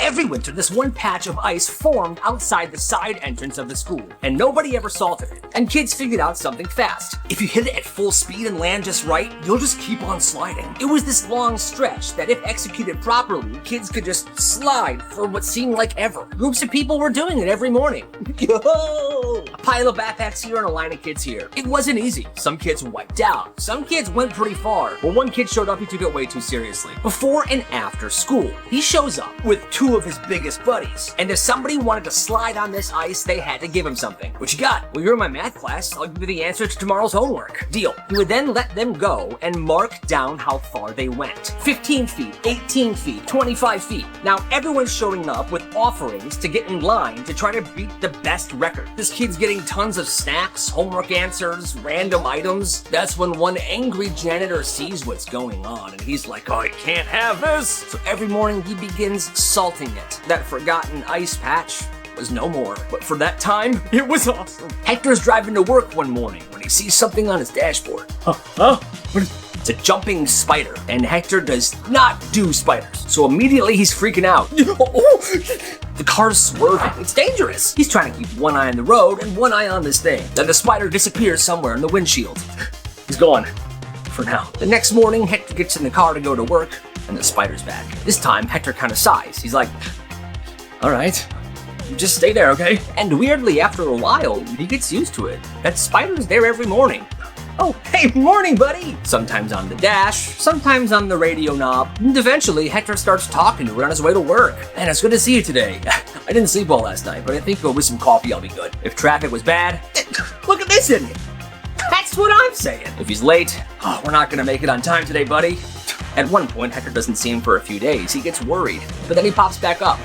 Every winter, this one patch of ice formed outside the side entrance of the school, and nobody ever salted it. And kids figured out something fast. If you hit it at full speed and land just right, you'll just keep on sliding. It was this long stretch that if executed properly, kids could just slide for what seemed like ever. Groups of people were doing it every morning. Yo! A pile of backpacks here and a line of kids here. It wasn't easy. Some kids wiped out. Some kids went pretty far. But one kid showed up, he took it way too seriously. Before and after school, he shows up with two of his biggest buddies. And if somebody wanted to slide on this ice, they had to give him something. What you got? Well, you're in my math class. I'll give you the answer to tomorrow's homework. Deal. He would then let them go and mark down how far they went. 15 feet, 18 feet, 25 feet. Now everyone's showing up with offerings to get in line to try to beat the best record. This kid's getting tons of snacks, homework answers, random items. That's when one angry janitor sees what's going on and he's like, I can't have this. So every morning he begins salting it. That forgotten ice patch was no more. But for that time, it was awesome. Hector's driving to work one morning when he sees something on his dashboard. It's a jumping spider, and Hector does not do spiders. So immediately he's freaking out. The car's swerving. It's dangerous. He's trying to keep one eye on the road and one eye on this thing. Then the spider disappears somewhere in the windshield. He's gone. For now. The next morning, Hector gets in the car to go to work, and the spider's back. This time, Hector kind of sighs. He's like, all right, just stay there, okay? And weirdly, after a while, he gets used to it. That spider's there every morning. Oh, hey, morning, buddy! Sometimes on the dash, sometimes on the radio knob. And eventually, Hector starts talking to her on his way to work. Man, it's good to see you today. I didn't sleep well last night, but I think with some coffee I'll be good. If traffic was bad, look at this idiot. That's what I'm saying. If he's late, we're not gonna make it on time today, buddy. At one point, Hector doesn't see him for a few days. He gets worried, but then he pops back up.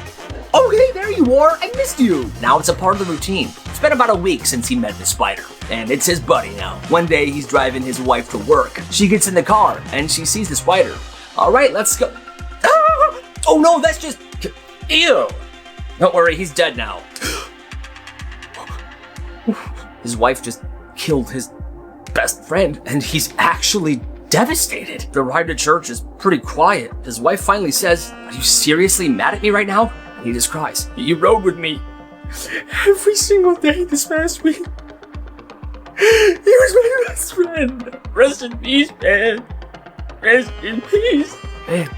Oh, hey, there you are. I missed you. Now it's a part of the routine. It's been about a week since he met the spider, and it's his buddy now. One day, he's driving his wife to work. She gets in the car, and she sees the spider. All right, let's go. Ah! Oh, no, that's just... Ew. Don't worry, he's dead now. His wife just killed his best friend, and he's actually devastated. The ride to church is pretty quiet. His wife finally says, are you seriously mad at me right now? He just cries. You rode with me every single day this past week. He was my best friend. Rest in peace, man. Rest in peace. Man,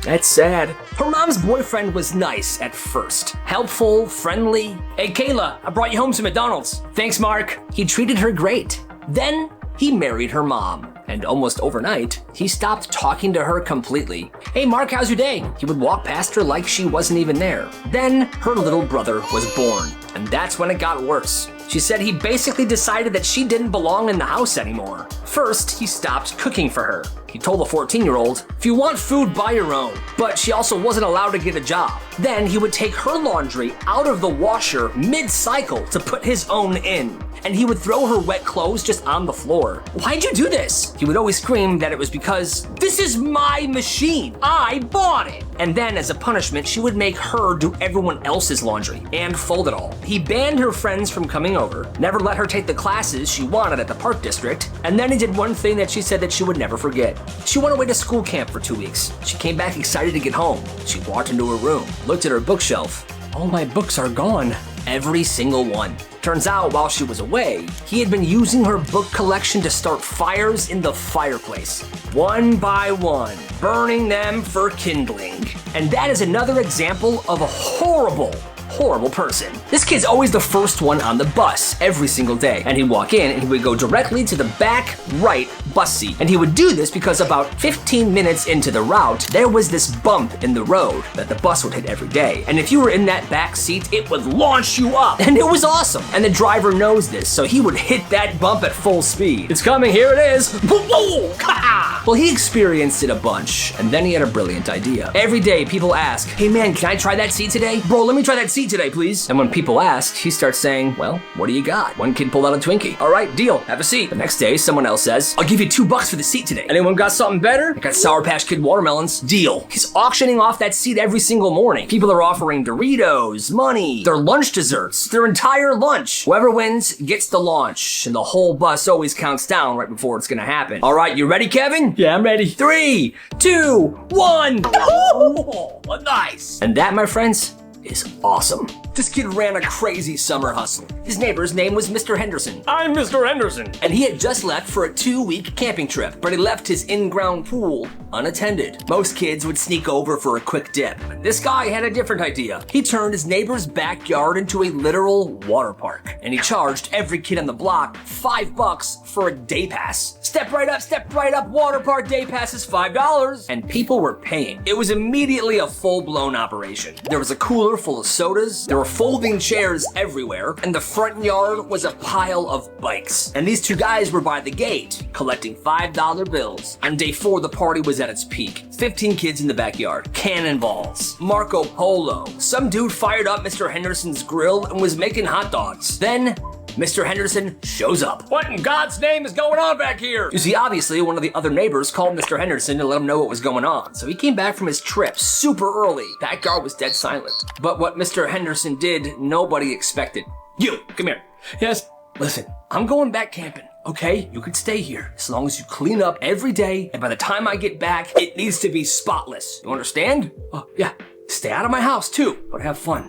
that's sad. Her mom's boyfriend was nice at first. Helpful, friendly. Hey, Kayla, I brought you home some McDonald's. Thanks, Mark. He treated her great. Then he married her mom. And almost overnight, he stopped talking to her completely. Hey, Mark, how's your day? He would walk past her like she wasn't even there. Then her little brother was born, and that's when it got worse. She said he basically decided that she didn't belong in the house anymore. First, he stopped cooking for her. He told the 14-year-old, if you want food, buy your own. But she also wasn't allowed to get a job. Then he would take her laundry out of the washer mid-cycle to put his own in. And he would throw her wet clothes just on the floor. Why'd you do this? He would always scream that it was because, this is my machine. I bought it. And then as a punishment, she would make her do everyone else's laundry and fold it all. He banned her friends from coming over, never let her take the classes she wanted at the park district, and then he did one thing that she said that she would never forget. She went away to school camp for 2 weeks. She came back excited to get home. She walked into her room, looked at her bookshelf. All my books are gone. Every single one. Turns out, while she was away, he had been using her book collection to start fires in the fireplace. One by one, burning them for kindling. And that is another example of a horrible person. This kid's always the first one on the bus every single day. And he'd walk in and he would go directly to the back right bus seat. And he would do this because about 15 minutes into the route, there was this bump in the road that the bus would hit every day. And if you were in that back seat, it would launch you up. And it was awesome. And the driver knows this, so he would hit that bump at full speed. It's coming, here it is. Well, he experienced it a bunch, and then he had a brilliant idea. Every day, people ask, hey man, can I try that seat today? Bro, let me try that seat today, please. And when people asked, he starts saying, well, what do you got? One kid pulled out a Twinkie. All right, deal, have a seat. The next day, someone else says, I'll give you $2 for the seat today. Anyone got something better? I got Sour Patch Kid watermelons. Deal. He's auctioning off that seat every single morning. People are offering Doritos, money, their lunch desserts, their entire lunch. Whoever wins gets the launch, and the whole bus always counts down right before it's gonna happen. All right, you ready, Kevin? Yeah, I'm ready. 3, 2, 1. Oh, nice. And that, my friends, is awesome. This kid ran a crazy summer hustle. His neighbor's name was Mr. Henderson. I'm Mr. Henderson. And he had just left for a 2-week camping trip, but he left his in-ground pool unattended. Most kids would sneak over for a quick dip. But this guy had a different idea. He turned his neighbor's backyard into a literal water park, and he charged every kid on the block $5 for a day pass. Step right up, water park day pass is $5. And people were paying. It was immediately a full-blown operation. There was a cooler full of sodas, there were folding chairs everywhere, and the front yard was a pile of bikes. And these two guys were by the gate, collecting $5 bills. On day 4, the party was at its peak. 15 kids in the backyard, cannonballs, Marco Polo. Some dude fired up Mr. Henderson's grill and was making hot dogs. Then, Mr. Henderson shows up. What in God's name is going on back here? You see, obviously, one of the other neighbors called Mr. Henderson to let him know what was going on. So he came back from his trip super early. Backyard was dead silent. But what Mr. Henderson did, nobody expected. You, come here. Yes? Listen, I'm going back camping. Okay, you can stay here as long as you clean up every day, and by the time I get back, it needs to be spotless. You understand? Oh, yeah. Stay out of my house, too, but have fun.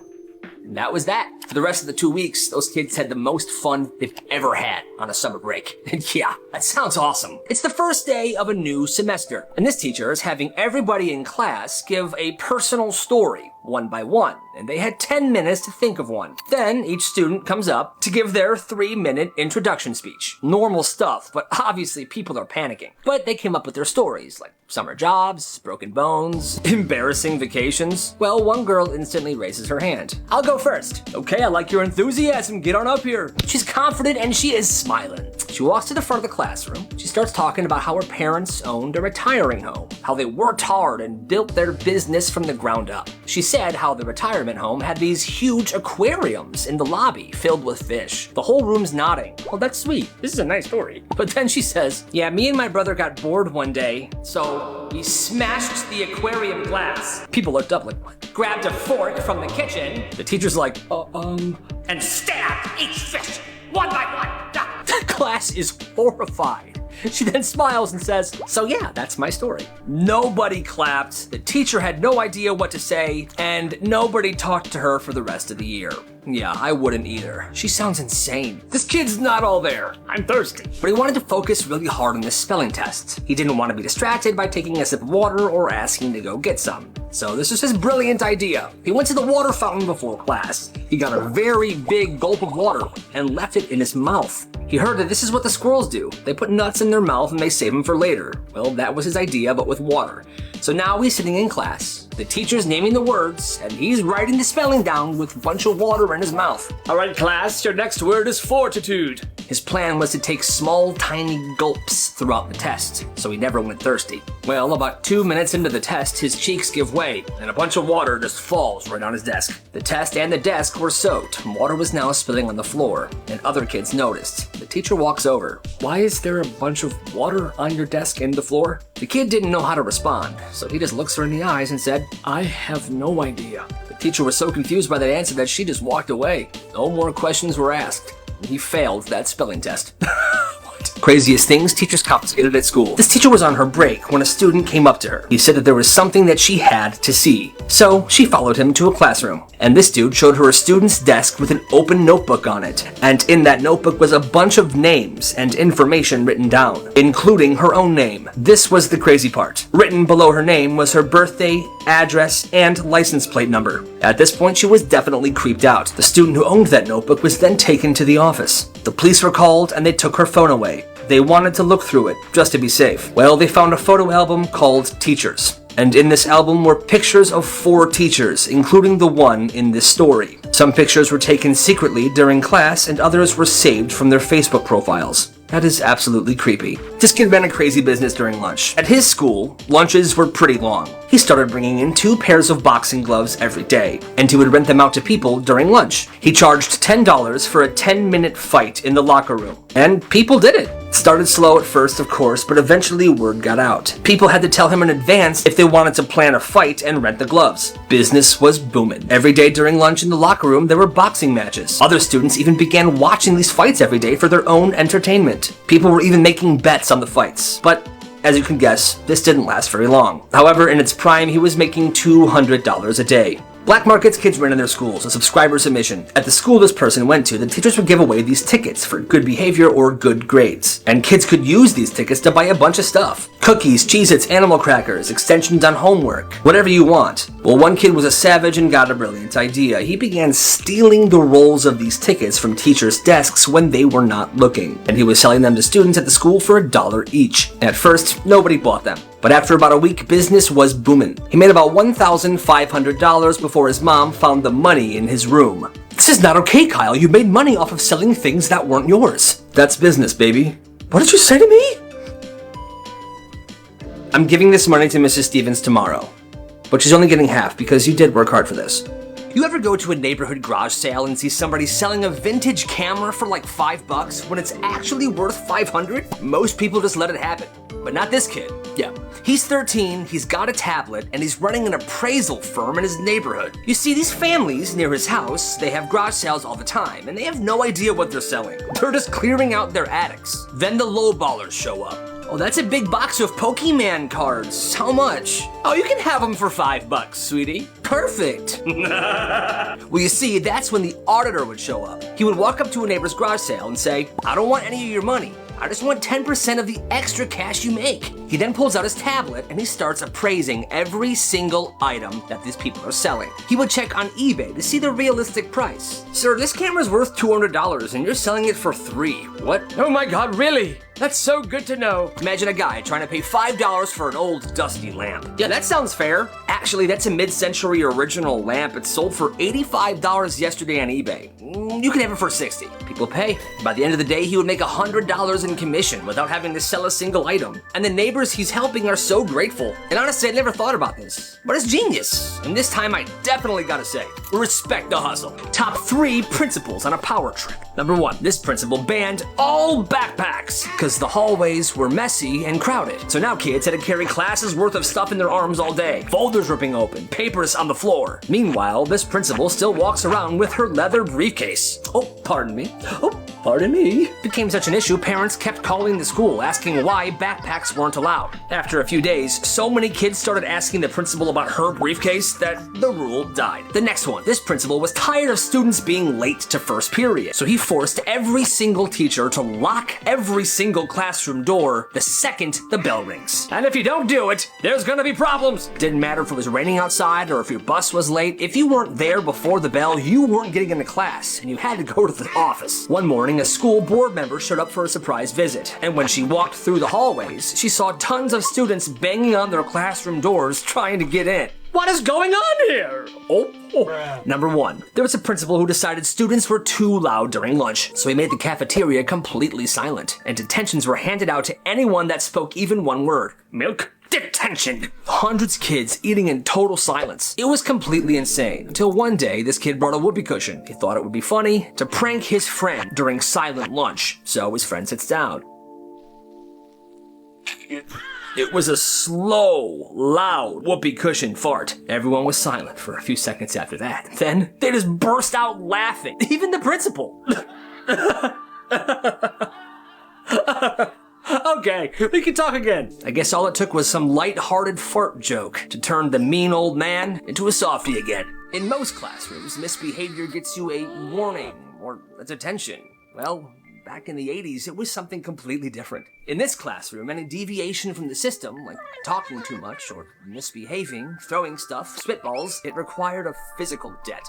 And that was that. For the rest of the 2 weeks, those kids had the most fun they've ever had on a summer break. And yeah, that sounds awesome. It's the first day of a new semester, and this teacher is having everybody in class give a personal story, one by one, and they had 10 minutes to think of one. Then each student comes up to give their 3-minute introduction speech. Normal stuff, but obviously people are panicking. But they came up with their stories, like summer jobs, broken bones, embarrassing vacations. Well, one girl instantly raises her hand. I'll go first. Okay, I like your enthusiasm. Get on up here. She's confident and she is smiling. She walks to the front of the classroom. She starts talking about how her parents owned a retiring home, how they worked hard and built their business from the ground up. She said how the retirement home had these huge aquariums in the lobby filled with fish. The whole room's nodding. Well, that's sweet. This is a nice story. But then she says, yeah, me and my brother got bored one day, so we smashed the aquarium glass. People looked up like, what? Grabbed a fork from the kitchen. The teacher's like, and stabbed each fish one by one. The class is horrified. She then smiles and says, so yeah, that's my story. Nobody clapped, the teacher had no idea what to say, and nobody talked to her for the rest of the year. Yeah, I wouldn't either. She sounds insane. This kid's not all there. I'm thirsty. But he wanted to focus really hard on the spelling test. He didn't want to be distracted by taking a sip of water or asking to go get some. So this is his brilliant idea. He went to the water fountain before class. He got a very big gulp of water and left it in his mouth. He heard that this is what the squirrels do. They put nuts in their mouth and they save them for later. Well, that was his idea, but with water. So now he's sitting in class. The teacher's naming the words, and he's writing the spelling down with a bunch of water in his mouth. All right, class, your next word is fortitude. His plan was to take small, tiny gulps throughout the test, so he never went thirsty. Well, about 2 minutes into the test, his cheeks give way, and a bunch of water just falls right on his desk. The test and the desk were soaked. Water was now spilling on the floor, and other kids noticed. The teacher walks over. Why is there a bunch of water on your desk and the floor? The kid didn't know how to respond, so he just looks her in the eyes and said, I have no idea. The teacher was so confused by that answer that she just walked away. No more questions were asked. He failed that spelling test. Craziest things teachers confiscated at school. This teacher was on her break when a student came up to her. He said that there was something that she had to see. So she followed him to a classroom. And this dude showed her a student's desk with an open notebook on it. And in that notebook was a bunch of names and information written down, including her own name. This was the crazy part. Written below her name was her birthday, address, and license plate number. At this point, she was definitely creeped out. The student who owned that notebook was then taken to the office. The police were called and they took her phone away. They wanted to look through it, just to be safe. Well, they found a photo album called Teachers. And in this album were pictures of 4 teachers, including the one in this story. Some pictures were taken secretly during class and others were saved from their Facebook profiles. That is absolutely creepy. This kid ran a crazy business during lunch. At his school, lunches were pretty long. He started bringing in 2 pairs of boxing gloves every day, and he would rent them out to people during lunch. He charged $10 for a 10-minute fight in the locker room, and people did it. It started slow at first, of course, but eventually word got out. People had to tell him in advance if they wanted to plan a fight and rent the gloves. Business was booming. Every day during lunch in the locker room, there were boxing matches. Other students even began watching these fights every day for their own entertainment. People were even making bets on the fights. But As you can guess, this didn't last very long. However, in its prime, he was making $200 a day. Black markets kids ran in their schools, a subscriber's admission. At the school this person went to, the teachers would give away these tickets for good behavior or good grades. And kids could use these tickets to buy a bunch of stuff. Cookies, Cheez-Its, animal crackers, extensions on homework, whatever you want. Well, one kid was a savage and got a brilliant idea. He began stealing the rolls of these tickets from teachers' desks when they were not looking. And he was selling them to students at the school for $1 each. At first, nobody bought them. But after about a week, business was booming. He made about $1,500 before his mom found the money in his room. This is not okay, Kyle. You made money off of selling things that weren't yours. That's business, baby. What did you say to me? I'm giving this money to Mrs. Stevens tomorrow. But she's only getting half because you did work hard for this. You ever go to a neighborhood garage sale and see somebody selling a vintage camera for like $5 when it's actually worth $500? Most people just let it happen. But not this kid. Yeah. He's 13, he's got a tablet, and he's running an appraisal firm in his neighborhood. You see, these families near his house, they have garage sales all the time, and they have no idea what they're selling. They're just clearing out their attics. Then the lowballers show up. Oh, that's a big box of Pokemon cards. How much? Oh, you can have them for $5, sweetie. Perfect. Well, you see, that's when the auditor would show up. He would walk up to a neighbor's garage sale and say, I don't want any of your money. I just want 10% of the extra cash you make. He then pulls out his tablet and he starts appraising every single item that these people are selling. He would check on eBay to see the realistic price. Sir, this camera's worth $200 and you're selling it for $3. What? Oh my God, really? That's so good to know. Imagine a guy trying to pay $5 for an old dusty lamp. Yeah, that sounds fair. Actually, that's a mid-century original lamp. It sold for $85 yesterday on eBay. You can have it for $60. People pay. By the end of the day, he would make $100 in commission without having to sell a single item. And the neighbors he's helping are so grateful. And honestly, I never thought about this, but it's genius. And this time I definitely gotta say, respect the hustle. Top 3 principles on a power trip. Number 1, this principal banned all backpacks because the hallways were messy and crowded. So now kids had to carry classes worth of stuff in their arms all day. Folders ripping open, papers on the floor. Meanwhile, this principal still walks around with her leather briefcase. Oh, pardon me. Oh, pardon me. It became such an issue, parents kept calling the school asking why backpacks weren't allowed. After a few days, so many kids started asking the principal about her briefcase that the rule died. The next one, this principal was tired of students being late to first period, so he forced every single teacher to lock every single classroom door the second the bell rings. And if you don't do it, there's gonna be problems. Didn't matter if it was raining outside or if your bus was late. If you weren't there before the bell, you weren't getting into class and you had to go to the office. One morning, a school board member showed up for a surprise visit. And when she walked through the hallways, she saw tons of students banging on their classroom doors trying to get in. What is going on here? Oh. Number 1, there was a principal who decided students were too loud during lunch, so he made the cafeteria completely silent, and detentions were handed out to anyone that spoke even one word. Milk. Detention! Hundreds of kids eating in total silence. It was completely insane, until one day this kid brought a whoopee cushion. He thought it would be funny to prank his friend during silent lunch, so his friend sits down. It was a slow, loud whoopee cushion fart. Everyone was silent for a few seconds after that. Then they just burst out laughing. Even the principal. Okay, we can talk again. I guess all it took was some light-hearted fart joke to turn the mean old man into a softie again. In most classrooms, misbehavior gets you a warning or a detention. Well, back in the 80s, it was something completely different. In this classroom, any deviation from the system, like talking too much or misbehaving, throwing stuff, spitballs, it required a physical debt.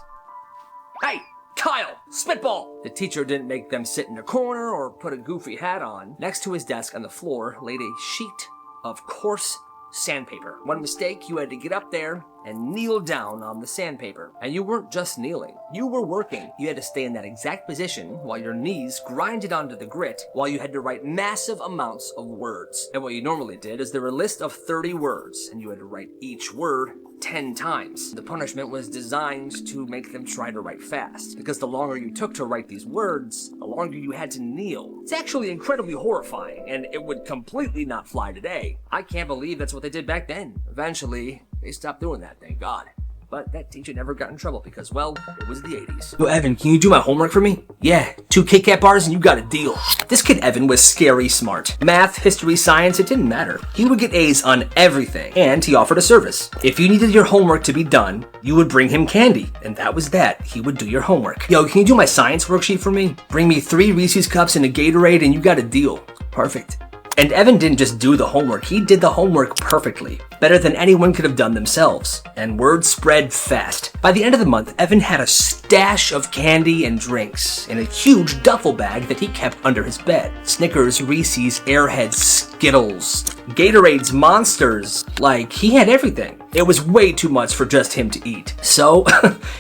Hey! Kyle, spitball! The teacher didn't make them sit in a corner or put a goofy hat on. Next to his desk on the floor laid a sheet of coarse sandpaper. One mistake, you had to get up there and kneel down on the sandpaper. And you weren't just kneeling, you were working. You had to stay in that exact position while your knees grinded onto the grit while you had to write massive amounts of words. And what you normally did is there were a list of 30 words and you had to write each word 10 times. The punishment was designed to make them try to write fast, because the longer you took to write these words, the longer you had to kneel. It's actually incredibly horrifying, and it would completely not fly today. I can't believe that's what they did back then. Eventually, they stopped doing that, thank God. but that teacher never got in trouble because, well, it was the 80s. Yo, Evan, can you do my homework for me? Yeah, 2 Kit Kat bars and you got a deal. This kid Evan was scary smart. Math, history, science, it didn't matter. He would get A's on everything, and he offered a service. If you needed your homework to be done, you would bring him candy, and that was that. He would do your homework. Yo, can you do my science worksheet for me? Bring me 3 Reese's cups and a Gatorade and you got a deal. Perfect. And Evan didn't just do the homework, he did the homework perfectly. Better than anyone could have done themselves. And word spread fast. By the end of the month, Evan had a stash of candy and drinks in a huge duffel bag that he kept under his bed. Snickers, Reese's, Airheads, Skittles, Gatorades, Monsters. Like, he had everything. It was way too much for just him to eat. So,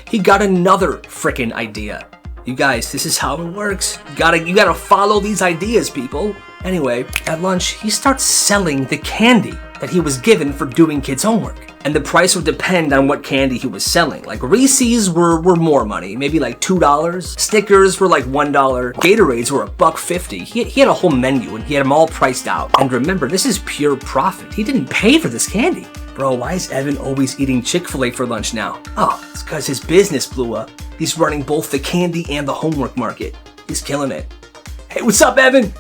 he got another frickin' idea. You guys, this is how it works. You gotta follow these ideas, people. Anyway, at lunch, he starts selling the candy that he was given for doing kids' homework. And the price would depend on what candy he was selling. Like Reese's were more money, maybe like $2. Snickers were like $1. Gatorades were $1.50. He had a whole menu and he had them all priced out. And remember, this is pure profit. He didn't pay for this candy. Bro, why is Evan always eating Chick-fil-A for lunch now? Oh, it's because his business blew up. He's running both the candy and the homework market. He's killing it. Hey, what's up, Evan?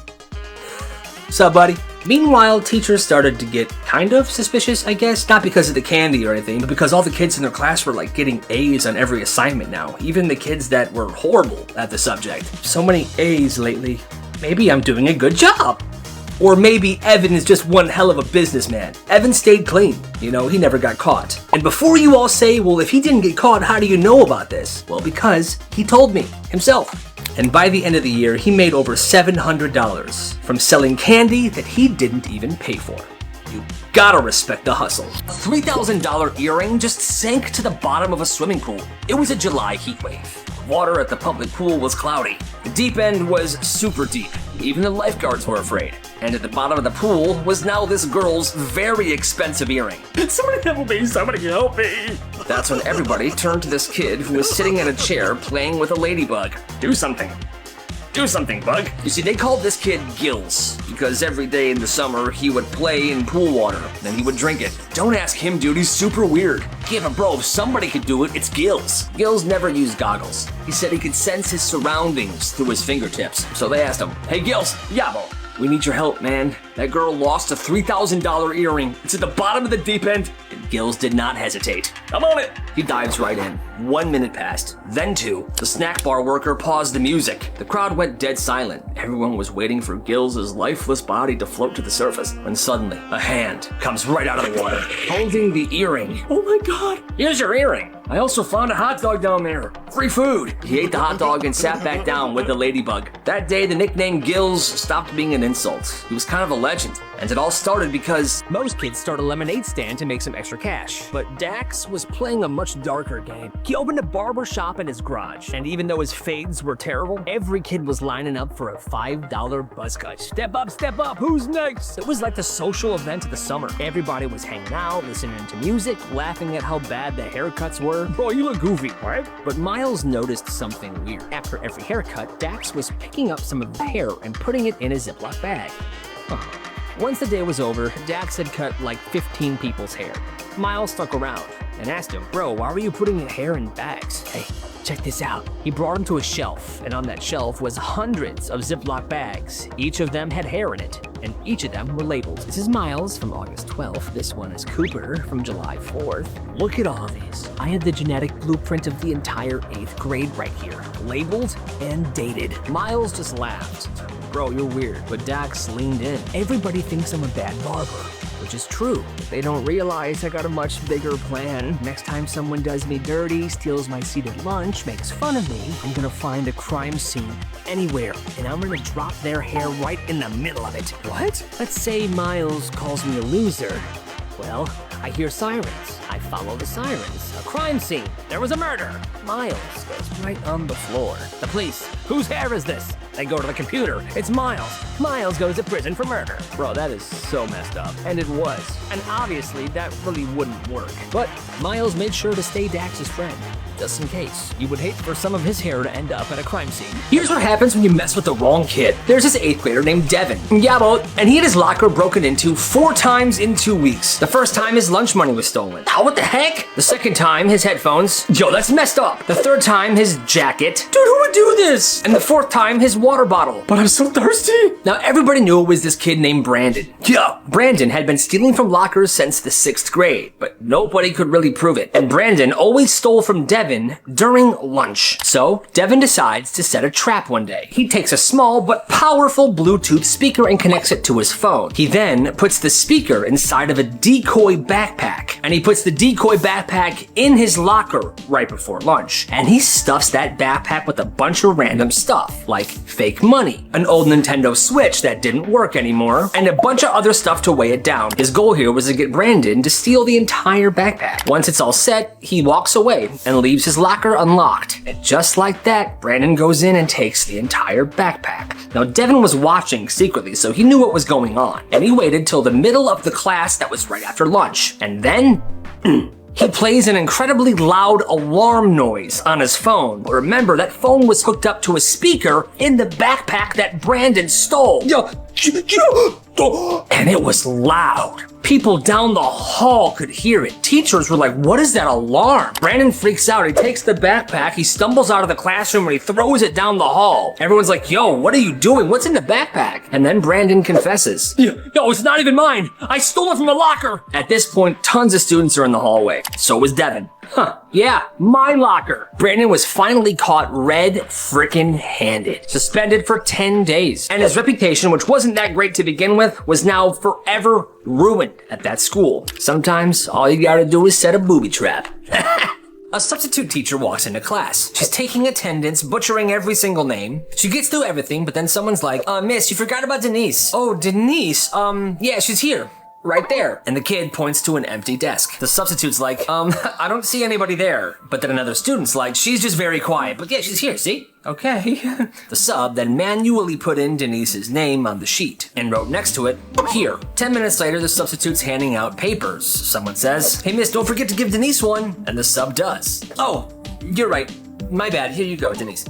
What's up, buddy? Meanwhile, teachers started to get kind of suspicious, I guess. Not because of the candy or anything, but because all the kids in their class were like getting A's on every assignment now. Even the kids that were horrible at the subject. So many A's lately. Maybe I'm doing a good job. Or maybe Evan is just one hell of a businessman. Evan stayed clean. You know, he never got caught. And before you all say, well, if he didn't get caught, how do you know about this? Well, because he told me himself. And by the end of the year, he made over $700 from selling candy that he didn't even pay for. You gotta respect the hustle. A $3,000 earring just sank to the bottom of a swimming pool. It was a July heat wave. Water at the public pool was cloudy. The deep end was super deep. Even the lifeguards were afraid. And at the bottom of the pool was now this girl's very expensive earring. Somebody help me, somebody help me. That's when everybody turned to this kid who was sitting in a chair playing with a ladybug. Do something. Do something, Bug. You see, they called this kid Gills, because every day in the summer, he would play in pool water, then he would drink it. Don't ask him, dude, he's super weird. Yeah, but bro, if somebody could do it, it's Gills. Gills never used goggles. He said he could sense his surroundings through his fingertips. So they asked him, hey Gills, yabo, we need your help, man. That girl lost a $3,000 earring. It's at the bottom of the deep end. And Gills did not hesitate. I'm on it. He dives right in. 1 minute passed, then 2. The snack bar worker paused the music. The crowd went dead silent. Everyone was waiting for Gills' lifeless body to float to the surface. When suddenly, a hand comes right out of the water, holding the earring. Oh my God. Here's your earring. I also found a hot dog down there. Free food. He ate the hot dog and sat back down with the ladybug. That day, the nickname Gills stopped being an insult. He was kind of a legend. And it all started because most kids start a lemonade stand to make some extra cash. But Dax was playing a much darker game. He opened a barber shop in his garage. And even though his fades were terrible, every kid was lining up for a $5 buzz cut. Step up, who's next? It was like the social event of the summer. Everybody was hanging out, listening to music, laughing at how bad the haircuts were. Bro, you look goofy, right? But Miles noticed something weird. After every haircut, Dax was picking up some of the hair and putting it in a Ziploc bag. Once the day was over, Dax had cut like 15 people's hair. Miles stuck around and asked him, bro, why were you putting your hair in bags? Hey, check this out. He brought him to a shelf, and on that shelf was hundreds of Ziploc bags. Each of them had hair in it, and each of them were labeled. This is Miles from August 12th. This one is Cooper from July 4th. Look at all these. I had the genetic blueprint of the entire 8th grade right here, labeled and dated. Miles just laughed. Bro, you're weird. But Dax leaned in. Everybody thinks I'm a bad barber, which is true. But they don't realize I got a much bigger plan. Next time someone does me dirty, steals my seat at lunch, makes fun of me, I'm gonna find a crime scene anywhere, and I'm gonna drop their hair right in the middle of it. What? Let's say Miles calls me a loser. Well, I hear sirens. I follow the sirens. A crime scene. There was a murder. Miles goes right on the floor. The police. Whose hair is this? They go to the computer. It's Miles. Miles goes to prison for murder. Bro, that is so messed up. And it was. And obviously, that really wouldn't work. But Miles made sure to stay Dax's friend. just in case. You would hate for some of his hair to end up at a crime scene. Here's what happens when you mess with the wrong kid. There's this 8th grader named Devin. Yeah, well, and he had his locker broken into 4 times in 2 weeks. The first time his lunch money was stolen. Oh, what the heck? The second time his headphones. Yo, that's messed up. The third time his jacket. Dude, who would do this? And the 4th time his water bottle. But I'm so thirsty. Now everybody knew it was this kid named Brandon. Yeah, Brandon had been stealing from lockers since the 6th grade, but nobody could really prove it. And Brandon always stole from Devin during lunch. So Devin decides to set a trap one day. He takes a small but powerful Bluetooth speaker and connects it to his phone. He then puts the speaker inside of a decoy backpack, and he puts the decoy backpack in his locker right before lunch. And he stuffs that backpack with a bunch of random stuff, like fake money, an old Nintendo Switch that didn't work anymore, and a bunch of other stuff to weigh it down. His goal here was to get Brandon to steal the entire backpack. Once it's all set, he walks away and leaves his locker unlocked. And just like that, Brandon goes in and takes the entire backpack. Now, Devin was watching secretly, so he knew what was going on. And he waited till the middle of the class that was right after lunch. And then, he plays an incredibly loud alarm noise on his phone. But remember, that phone was hooked up to a speaker in the backpack that Brandon stole. And it was loud. People down the hall could hear it. Teachers were like, what is that alarm? Brandon freaks out. He takes the backpack, he stumbles out of the classroom, and he throws it down the hall. Everyone's like, yo, what are you doing? What's in the backpack? And then Brandon confesses. Yo, it's not even mine. I stole it from a locker. At this point, tons of students are in the hallway. So was Devin. Yeah, my locker. Brandon was finally caught red frickin' handed, suspended for 10 days. And his reputation, which wasn't that great to begin with, was now forever ruined at that school. Sometimes all you gotta do is set a booby trap. A substitute teacher walks into class. She's taking attendance, butchering every single name. She gets through everything, but then someone's like, miss, you forgot about Denise. Oh, Denise, yeah, she's here. Right there. And the kid points to an empty desk. The substitute's like, I don't see anybody there. But then another student's like, she's just very quiet. But yeah, she's here, see? Okay. The sub then manually put in Denise's name on the sheet and wrote next to it, here. 10 minutes later, the substitute's handing out papers. Someone says, hey miss, don't forget to give Denise one. And the sub does. Oh, you're right. My bad. Here you go, Denise.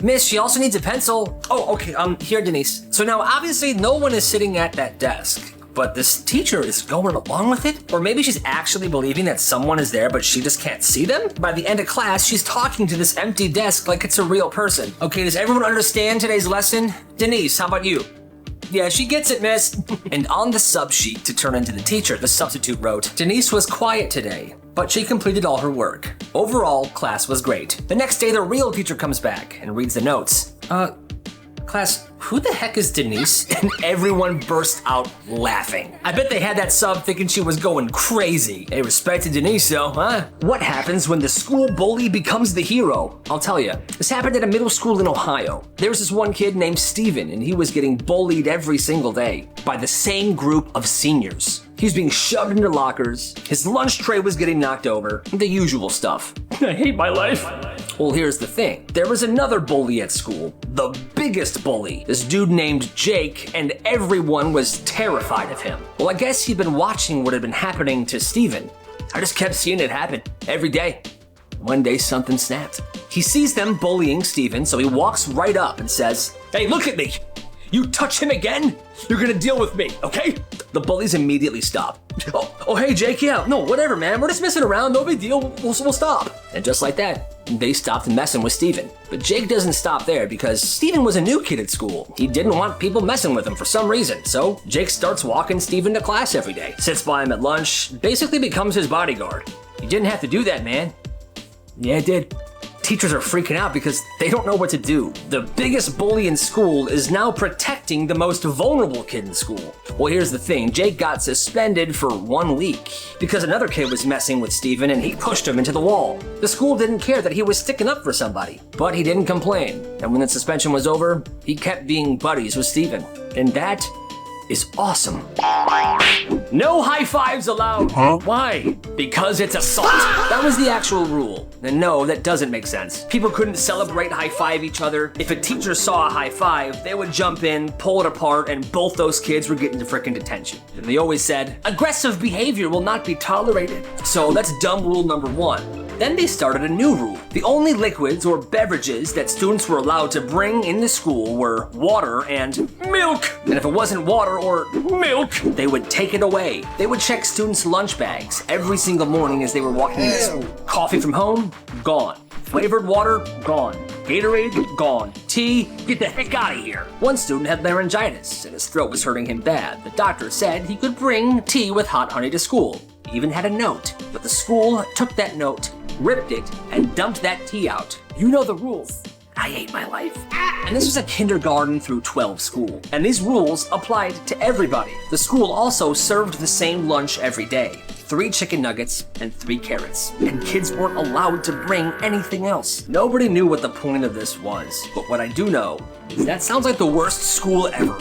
Miss, she also needs a pencil. Oh, okay, here, Denise. So now obviously no one is sitting at that desk. But this teacher is going along with it? Or maybe she's actually believing that someone is there, but she just can't see them? By the end of class, she's talking to this empty desk like it's a real person. Okay, does everyone understand today's lesson? Denise, how about you? Yeah, she gets it, miss. And on the sub sheet to turn into the teacher, the substitute wrote, Denise was quiet today, but she completed all her work. Overall, class was great. The next day, the real teacher comes back and reads the notes. Class, who the heck is Denise? And everyone burst out laughing. I bet they had that sub thinking she was going crazy. They respected Denise though, huh? What happens when the school bully becomes the hero? I'll tell you. This happened at a middle school in Ohio. There was this one kid named Steven, and he was getting bullied every single day by the same group of seniors. He was being shoved into lockers, his lunch tray was getting knocked over, the usual stuff. I hate my life. Well, here's the thing. There was another bully at school, the biggest bully. This dude named Jake, and everyone was terrified of him. Well, I guess he'd been watching what had been happening to Steven. I just kept seeing it happen every day. One day something snapped. He sees them bullying Steven, so he walks right up and says, hey, look at me. You touch him again, you're gonna deal with me, okay? The bullies immediately stop. Oh, hey, Jake, yeah, no, whatever, man. We're just messing around, no big deal, we'll stop. And just like that, they stopped messing with Steven. But Jake doesn't stop there because Steven was a new kid at school. He didn't want people messing with him for some reason. So Jake starts walking Steven to class every day, sits by him at lunch, basically becomes his bodyguard. You didn't have to do that, man. Yeah, it did. Teachers are freaking out because they don't know what to do. The biggest bully in school is now protecting the most vulnerable kid in school. Well, here's the thing. Jake got suspended for 1 week because another kid was messing with Steven and he pushed him into the wall. The school didn't care that he was sticking up for somebody, but he didn't complain. And when the suspension was over, he kept being buddies with Steven. And that is awesome. No high fives allowed. Huh? Why? Because it's assault. That was the actual rule. And no, that doesn't make sense. People couldn't celebrate high five each other. If a teacher saw a high five, they would jump in, pull it apart, and both those kids were getting to frickin' detention. And they always said, aggressive behavior will not be tolerated. So that's dumb rule number 1. Then they started a new rule. The only liquids or beverages that students were allowed to bring into school were water and milk. And if it wasn't water or milk, they would take it away. They would check students' lunch bags every single morning as they were walking into school. Coffee from home? Gone. Flavored water? Gone. Gatorade? Gone. Tea? Get the heck out of here. One student had laryngitis and his throat was hurting him bad. The doctor said he could bring tea with hot honey to school. He even had a note, but the school took that note, ripped it, and dumped that tea out. You know the rules. I hate my life. And this was a kindergarten through 12 school. And these rules applied to everybody. The school also served the same lunch every day. 3 chicken nuggets and 3 carrots. And kids weren't allowed to bring anything else. Nobody knew what the point of this was. But what I do know is that sounds like the worst school ever.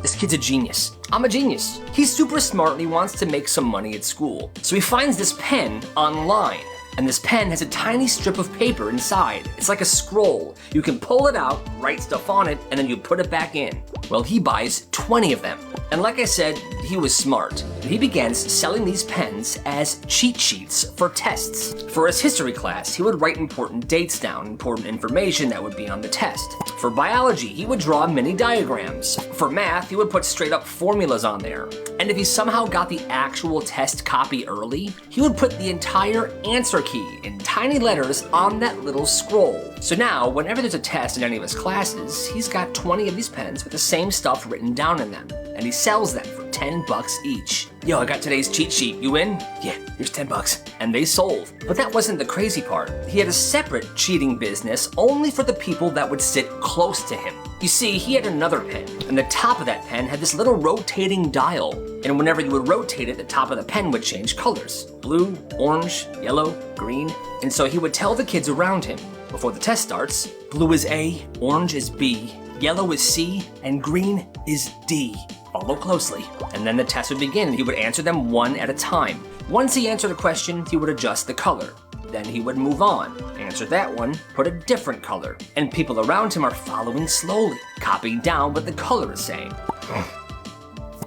This kid's a genius. I'm a genius. He's super smart and he wants to make some money at school. So he finds this pen online. And this pen has a tiny strip of paper inside. It's like a scroll. You can pull it out, write stuff on it, and then you put it back in. Well, he buys 20 of them. And like I said, he was smart. He begins selling these pens as cheat sheets for tests. For his history class, he would write important dates down, important information that would be on the test. For biology, he would draw mini diagrams. For math, he would put straight up formulas on there. And if he somehow got the actual test copy early, he would put the entire answer key in tiny letters on that little scroll. So now, whenever there's a test in any of his classes, he's got 20 of these pens with the same stuff written down in them. And he sells them for $10 each. Yo, I got today's cheat sheet. You in? Yeah, here's $10. And they sold. But that wasn't the crazy part. He had a separate cheating business only for the people that would sit close to him. You see, he had another pen, and the top of that pen had this little rotating dial. And whenever you would rotate it, the top of the pen would change colors. Blue, orange, yellow, green. And so he would tell the kids around him, before the test starts, blue is A, orange is B, yellow is C, and green is D. Follow closely. And then the test would begin and he would answer them one at a time. Once he answered a question, he would adjust the color. Then he would move on, answer that one, put a different color. And people around him are following slowly, copying down what the color is saying.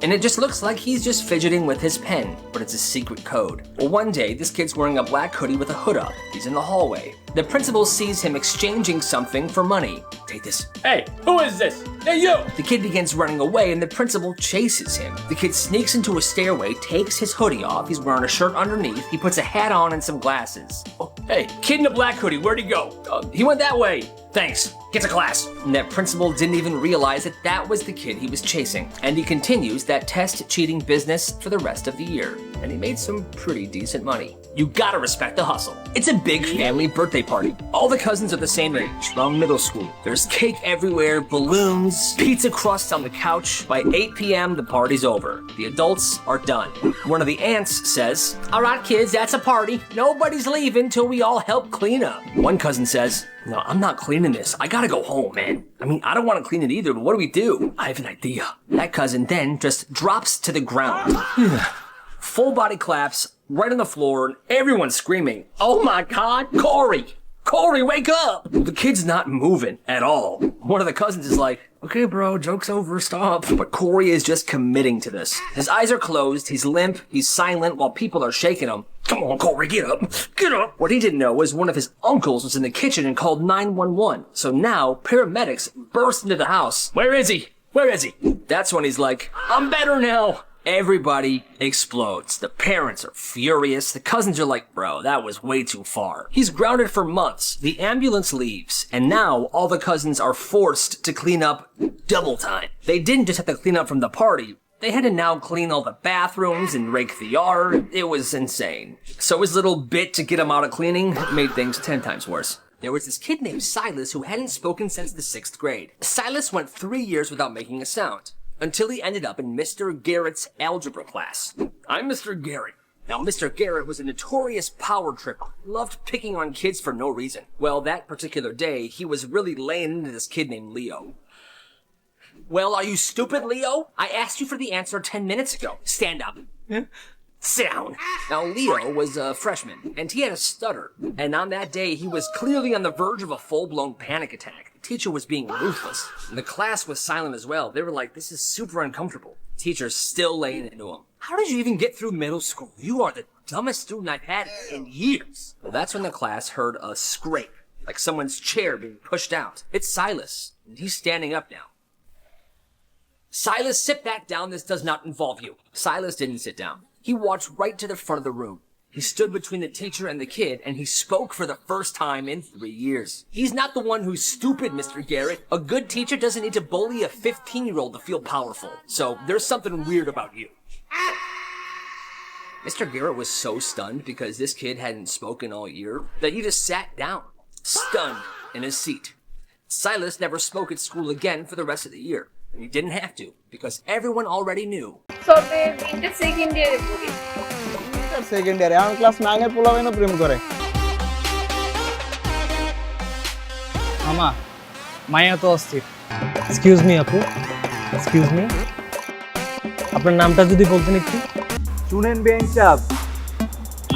And it just looks like he's just fidgeting with his pen, but it's a secret code. Well, one day, this kid's wearing a black hoodie with a hood up. He's in the hallway. The principal sees him exchanging something for money. Take this. Hey, who is this? Hey, you! The kid begins running away and the principal chases him. The kid sneaks into a stairway, takes his hoodie off, he's wearing a shirt underneath, he puts a hat on and some glasses. Oh, hey, kid in the black hoodie, where'd he go? He went that way. Thanks. Get to class. And that principal didn't even realize that that was the kid he was chasing. And he continues that test cheating business for the rest of the year. And he made some pretty decent money. You gotta respect the hustle. It's a big family birthday party. All the cousins are the same age, from middle school. There's cake everywhere, balloons, pizza crusts on the couch. By 8 p.m., the party's over. The adults are done. One of the aunts says, all right, kids, that's a party. Nobody's leaving till we all help clean up. One cousin says, no, I'm not cleaning this. I gotta go home, man. I mean, I don't want to clean it either, but what do we do? I have an idea. That cousin then just drops to the ground. Full body collapse, right on the floor, and everyone's screaming, oh my God, Corey! Corey, wake up! The kid's not moving at all. One of the cousins is like, okay, bro, joke's over, stop. But Corey is just committing to this. His eyes are closed, he's limp, he's silent while people are shaking him. Come on, Corey, get up, get up. What he didn't know was one of his uncles was in the kitchen and called 911. So now, paramedics burst into the house. Where is he? Where is he? That's when he's like, I'm better now. Everybody explodes. The parents are furious. The cousins are like, bro, that was way too far. He's grounded for months. The ambulance leaves. And now all the cousins are forced to clean up double time. They didn't just have to clean up from the party. They had to now clean all the bathrooms and rake the yard. It was insane. So his little bit to get him out of cleaning made things 10 times worse. There was this kid named Silas who hadn't spoken since the 6th grade. Silas went 3 years without making a sound. Until he ended up in Mr. Garrett's algebra class. I'm Mr. Garrett. Now, Mr. Garrett was a notorious power tripper. Loved picking on kids for no reason. Well, that particular day, he was really laying into this kid named Leo. Well, are you stupid, Leo? I asked you for the answer 10 minutes ago. Stand up. Sit down. Now, Leo was a freshman, and he had a stutter. And on that day, he was clearly on the verge of a full-blown panic attack. The teacher was being ruthless. And the class was silent as well. They were like, this is super uncomfortable. Teacher's still laying into him. How did you even get through middle school? You are the dumbest student I've had in years. Well, that's when the class heard a scrape, like someone's chair being pushed out. It's Silas, and he's standing up now. Silas, sit back down. This does not involve you. Silas didn't sit down. He walked right to the front of the room. He stood between the teacher and the kid, and he spoke for the first time in 3 years. He's not the one who's stupid, Mr. Garrett. A good teacher doesn't need to bully a 15-year-old to feel powerful. So there's something weird about you. Mr. Garrett was so stunned because this kid hadn't spoken all year that he just sat down, stunned in his seat. Silas never spoke at school again for the rest of the year. And he didn't have to, because everyone already knew. Second ইয়ারে পড়ি। Second ইয়ারে এখন class 9 এর পোলাবেনও প্রেম করে। মামা মায়া তো অস্থির। Excuse me আপু, এক্সকিউজ মি, আপনার নামটা যদি বলতেন একটু। শুনেন বেঞ্চ সাহেব,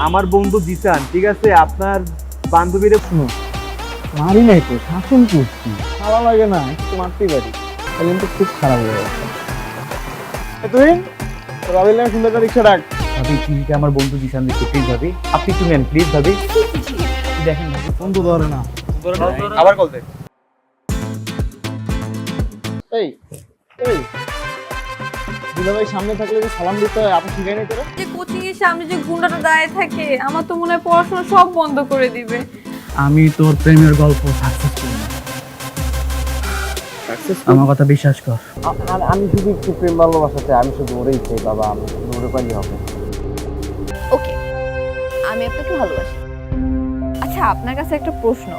আমার বন্ধু জিসান, ঠিক আছে? আপনার বান্ধবীরে শুনুন। মারি নাই তো, শাসন করছি। ভালো লাগে না, একটু মারতেই পারি। কিন্তু খুব খারাপ হয়ে গেছে। তুই রবিল নামে সুন্দর রিক্সা ডাক। ভাবি চিঠিটা আমার বন্ধু জিসান দিচ্ছে, প্লিজ ভাবি আপনি একটু নেন, প্লিজ ভাবি। দেখেন ভাবি বন্ধু ধরে না, আবার কল দে। এই এই দুলাভাই সামনে থাকলে যে সালাম দিতে হয়, আপনি শিখাই নাই তোরা? যে কোচিং এর সামনে যে গুন্ডাটা দাঁড়িয়ে থাকে, আমার তো মনে হয় পড়াশোনা সব বন্ধ করে দিবে। আমি তোর প্রেমের গল্প সাকসেসফুল না। আমার কথা বিশ্বাস কর। আমি শুধু একটু প্রেম ভালোবাসা চাই, আমি শুধু ওরেই চাই বাবা, আমি শুধু ওরে পাইলে হবে। ওকে, আমি আপনাকে ভালোবাসি। আচ্ছা, আপনার কাছে একটা প্রশ্ন।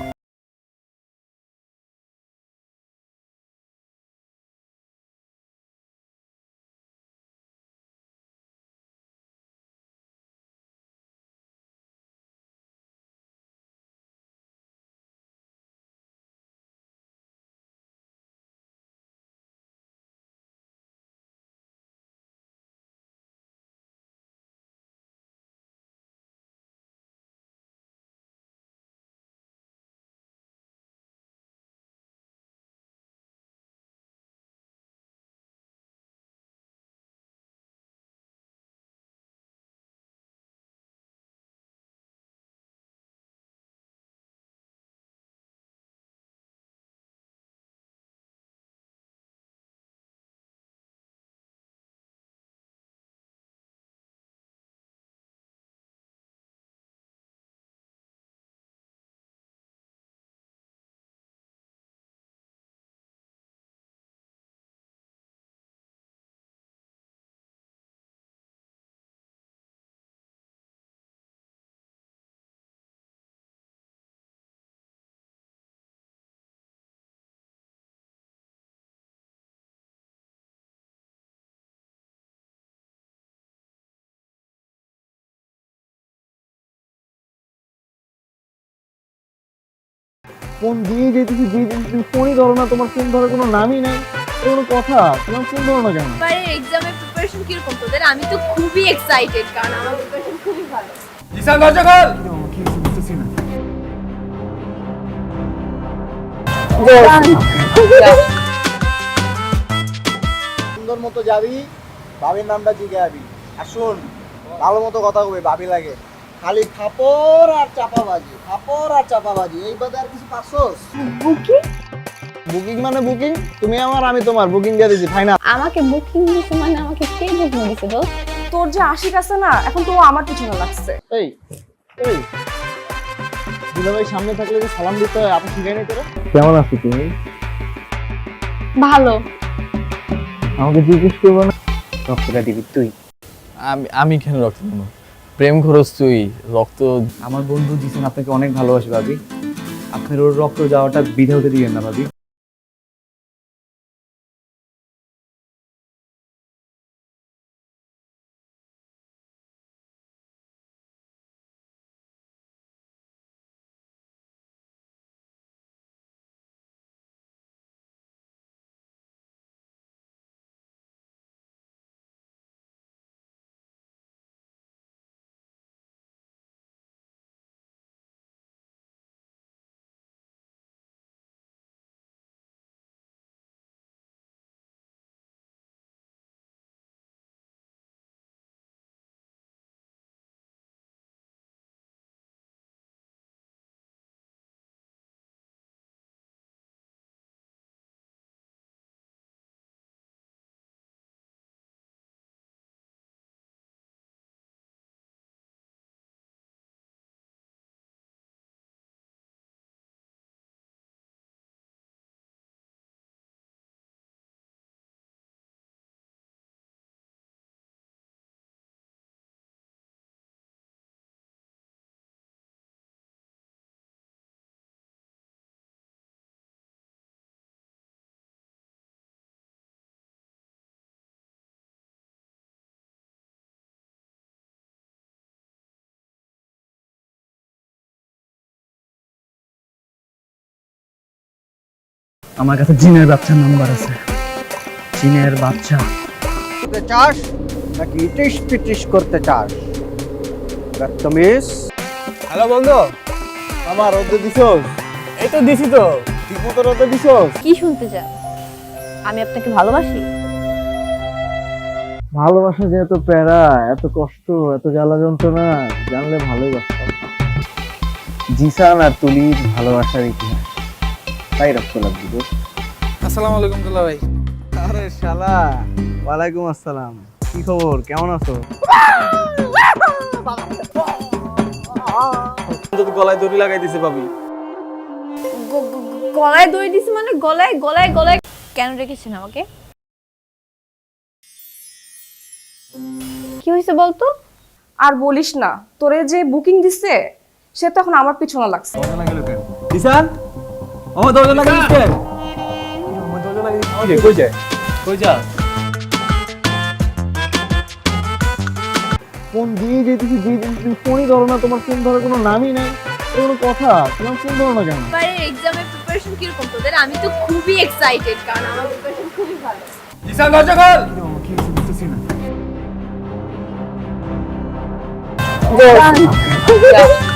ফোন দিয়ে যেতেছি, তুমি ফোনই ধরো না, তোমার ফোন ধরার কোনো নামই নাই, কোনো কথা, তোমার ফোন ধরো না কেন? এবারে এক্সামের প্রিপারেশন কিরকম তোদের? আমি তো খুবই এক্সাইটেড, কারণ আমার প্রিপারেশন খুবই ভালো। জিসান দরজা খোল। কি বুঝতেছি না। সুন্দর মতো যাবি, ভাবির নামটা জিজ্ঞাবি। আর শোন, ভালো মতো কথা কবে, ভাবি লাগে। খালি ফাপড় আর চাপাবাজি, ফাপড় আর চাপাবাজি, এই বাদে আর কিছু পাচ্ছস? বুকিং? বুকিং মানে বুকিং, তুমি আমার আমি তোমার, বুকিং দিয়ে দিছি, ফাইনাল। আমাকে বুকিং দিছে মানে আমাকে কে বুকিং দিছে দোস্ত? তোর যে আশিক আছে না, এখন তো আমার পিছনে লাগছে। এই এই দুলাভাই সামনে থাকলে যে সালাম দিতে হয়, আপনি শিখাই নাই তোরা? কেমন আছো তুমি? ভালো। আমাকে জিজ্ঞেস করবো না? রক্তটা দিবি তুই। আমি কেন রক্ত দেবো? প্রেম খরচ তুই, রক্ত। আমার বন্ধু জিসান আপনাকে অনেক ভালোবাসে ভাবি, আপনার ওর রক্ত যাওয়াটা বিধে হতে দিবেন না ভাবি। আমার কাছে জিনের বাচ্চার নাম্বার আছে। জিনের বাচ্চা। করতে চাস নাকি ইটিস পিটিস করতে চাস? হ্যালো বন্ধু, আমার রোদে দিছস? এই তো দিছি তো, ঠিক মতো রোদে দিছস? কি শুনতে চান? আমি আপনাকে ভালোবাসি। ভালোবাসা যে এত প্যারা, এত কষ্ট, এত জ্বালা যন্ত্রণা, জানলে ভালোই বাসতাম। জিসান আর তুলির ভালোবাসার ইতিহাস তাই রক্ত লাগবে। আসসালামু আলাইকুম দুলা ভাই। আরে শালা, ওয়ালাইকুম আসসালাম। কি খবর, কেমন আছো? গলায় দড়ি লাগাই দিছে ভাবি। গলায় দড়ি দিছি মানে গলায় গলায় গলায় কেন রেখেছেন আমাকে? কি হয়েছে বলতো? আর বলিস না, তোরে যে বুকিং দিছে সে তো এখন আমার পিছনে লাগছে। জিসান, আমার দরজা লাগাই দিছে। আমার দরজা লাগাই দিছে। কই যায়? কই যা? ফোন দিয়ে যেতেছি, ফোনই ধরো না। তোমার ফোন ধরার কোনো নামই নাই, কোনো কথা। তোমার ফোন ধরো না কেন? এবারে এক্সামের প্রিপারেশন কিরকম তোদের? আমি তো খুবই এক্সাইটেড, কারণ আমার প্রিপারেশন খুবই ভালো। জিসান দরজা খোল। কি বুঝতেছি না। Yeah.